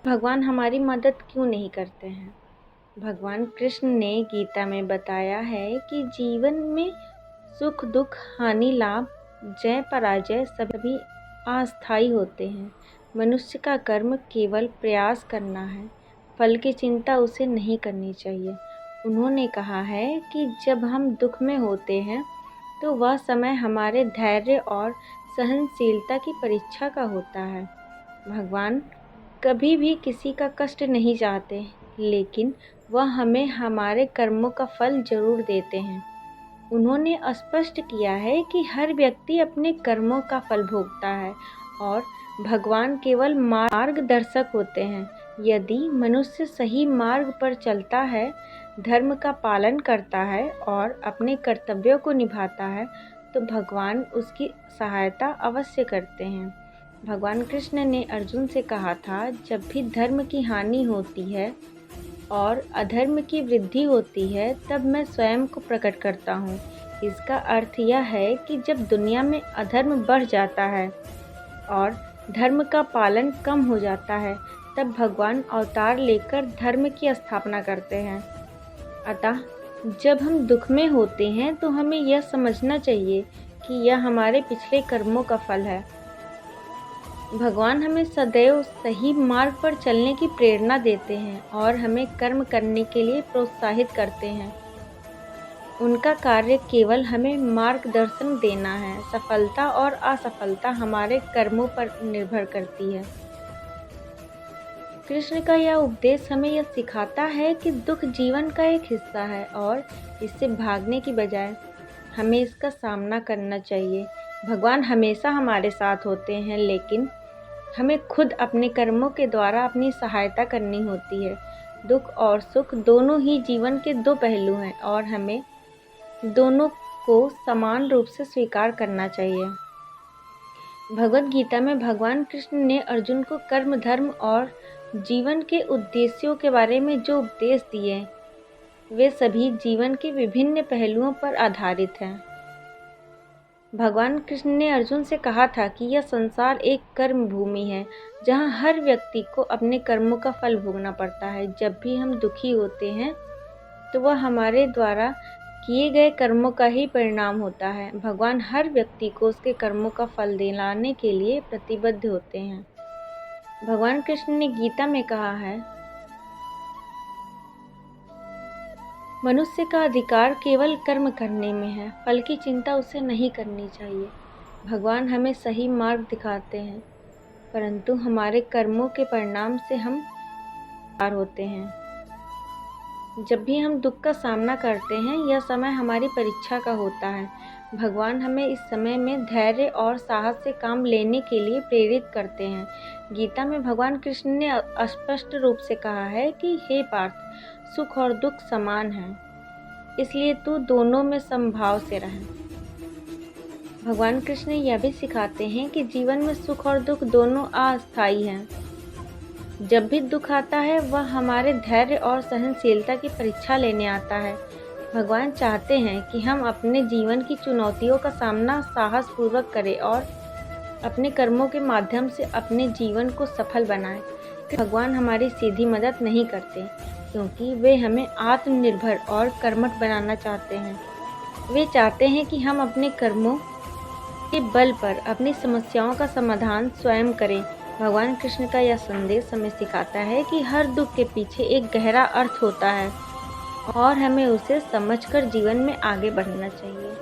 भगवान हमारी मदद क्यों नहीं करते हैं? भगवान कृष्ण ने गीता में बताया है कि जीवन में सुख दुख, हानि लाभ, जय पराजय सभी अस्थायी होते हैं। मनुष्य का कर्म केवल प्रयास करना है, फल की चिंता उसे नहीं करनी चाहिए। उन्होंने कहा है कि जब हम दुख में होते हैं तो वह समय हमारे धैर्य और सहनशीलता की परीक्षा का होता है। भगवान कभी भी किसी का कष्ट नहीं चाहते, लेकिन वह हमें हमारे कर्मों का फल जरूर देते हैं। उन्होंने स्पष्ट किया है कि हर व्यक्ति अपने कर्मों का फल भोगता है और भगवान केवल मार्गदर्शक होते हैं। यदि मनुष्य सही मार्ग पर चलता है, धर्म का पालन करता है और अपने कर्तव्यों को निभाता है, तो भगवान उसकी सहायता अवश्य करते हैं। भगवान कृष्ण ने अर्जुन से कहा था, जब भी धर्म की हानि होती है और अधर्म की वृद्धि होती है, तब मैं स्वयं को प्रकट करता हूँ। इसका अर्थ यह है कि जब दुनिया में अधर्म बढ़ जाता है और धर्म का पालन कम हो जाता है, तब भगवान अवतार लेकर धर्म की स्थापना करते हैं। अतः जब हम दुख में होते हैं तो हमें यह समझना चाहिए कि यह हमारे पिछले कर्मों का फल है। भगवान हमें सदैव सही मार्ग पर चलने की प्रेरणा देते हैं और हमें कर्म करने के लिए प्रोत्साहित करते हैं। उनका कार्य केवल हमें मार्गदर्शन देना है। सफलता और असफलता हमारे कर्मों पर निर्भर करती है। कृष्ण का यह उपदेश हमें यह सिखाता है कि दुख जीवन का एक हिस्सा है और इससे भागने की बजाय हमें इसका सामना करना चाहिए। भगवान हमेशा हमारे साथ होते हैं, लेकिन हमें खुद अपने कर्मों के द्वारा अपनी सहायता करनी होती है। दुख और सुख दोनों ही जीवन के दो पहलू हैं और हमें दोनों को समान रूप से स्वीकार करना चाहिए। भगवद गीता में भगवान कृष्ण ने अर्जुन को कर्म, धर्म और जीवन के उद्देश्यों के बारे में जो उपदेश दिए, वे सभी जीवन के विभिन्न पहलुओं पर आधारित हैं। भगवान कृष्ण ने अर्जुन से कहा था कि यह संसार एक कर्म भूमि है, जहाँ हर व्यक्ति को अपने कर्मों का फल भोगना पड़ता है। जब भी हम दुखी होते हैं तो वह हमारे द्वारा किए गए कर्मों का ही परिणाम होता है। भगवान हर व्यक्ति को उसके कर्मों का फल दिलाने के लिए प्रतिबद्ध होते हैं। भगवान कृष्ण ने गीता में कहा है, मनुष्य का अधिकार केवल कर्म करने में है, फल की चिंता उसे नहीं करनी चाहिए। भगवान हमें सही मार्ग दिखाते हैं, परंतु हमारे कर्मों के परिणाम से हम पार होते हैं। जब भी हम दुख का सामना करते हैं, यह समय हमारी परीक्षा का होता है। भगवान हमें इस समय में धैर्य और साहस से काम लेने के लिए प्रेरित करते हैं। गीता में भगवान कृष्ण ने स्पष्ट रूप से कहा है कि हे पार्थ, सुख और दुख समान हैं, इसलिए तू दोनों में समभाव से रह। भगवान कृष्ण यह भी सिखाते हैं कि जीवन में सुख और दुख दोनों अस्थायी हैं। जब भी दुख आता है, वह हमारे धैर्य और सहनशीलता की परीक्षा लेने आता है। भगवान चाहते हैं कि हम अपने जीवन की चुनौतियों का सामना साहसपूर्वक करें और अपने कर्मों के माध्यम से अपने जीवन को सफल बनाएं। भगवान हमारी सीधी मदद नहीं करते, क्योंकि वे हमें आत्मनिर्भर और कर्मठ बनाना चाहते हैं। वे चाहते हैं कि हम अपने कर्मों के बल पर अपनी समस्याओं का समाधान स्वयं करें। भगवान कृष्ण का यह संदेश हमें सिखाता है कि हर दुख के पीछे एक गहरा अर्थ होता है और हमें उसे समझकर जीवन में आगे बढ़ना चाहिए।